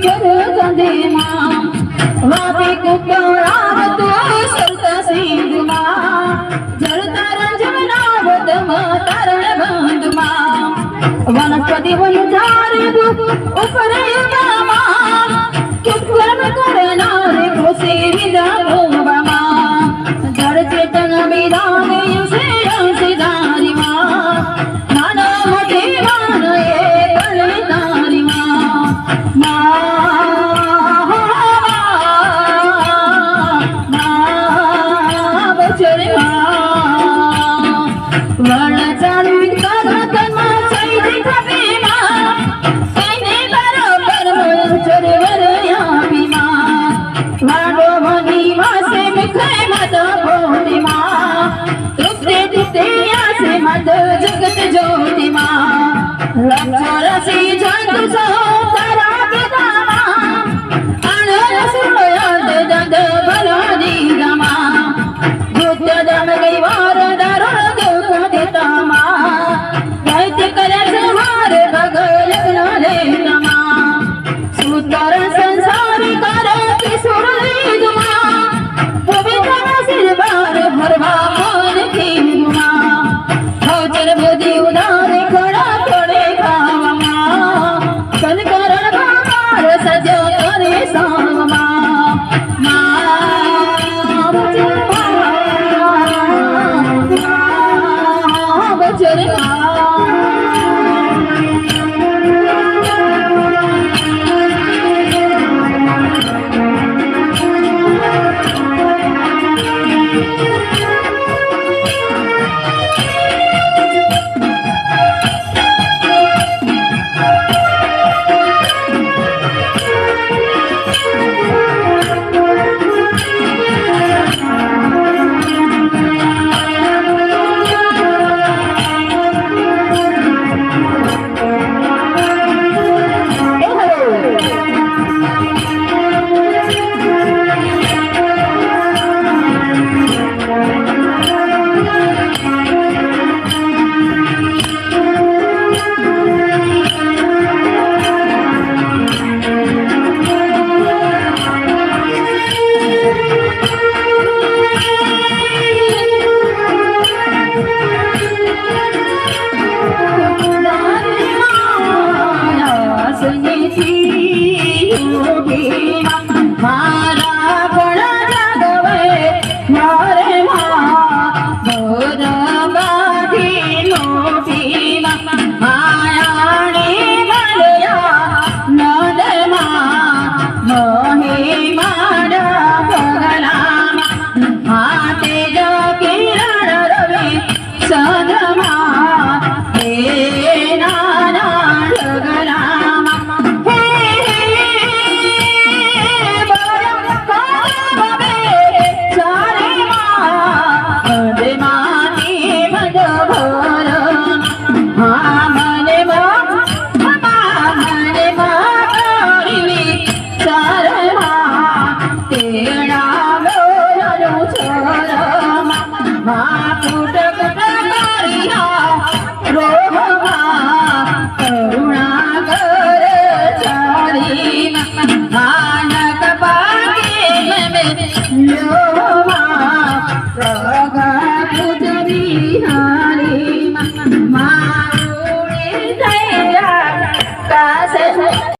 कर कंदे मां वापी कुकराव तो सरता सिंध मां जरता रंजना वदम तारण बंद मां वनस्पति वन झारे ऊपर मां कुकरम करना रे खुशी विदा मां जड़ चेतन विदान से दारी मां नाना मोटे मान ये कलतारी मां बचरे वर्ण चालू करत मा सैदी खबे मां सैने बरोबर बचरे वरया बीमा वाडो मनी वासे मुखे मत भोती मां तृप्ते तृप्ते आसे मत जगत ज्योति मां रक्षरसी जंतु सो तारा पिता मां अणरसुयाद दद बलादी गमा भूत दम गई वार दारुण दुख देता मां दैत्य करे संहार भगल ले तमा सुतर संसार कर किशोर दुमा पवित्र सिर बार भरवा मन की दुमा होचर बुद्धि उदार खड़ा खड़े खावा कन करण भार सज करे सावा बचर करुणा कर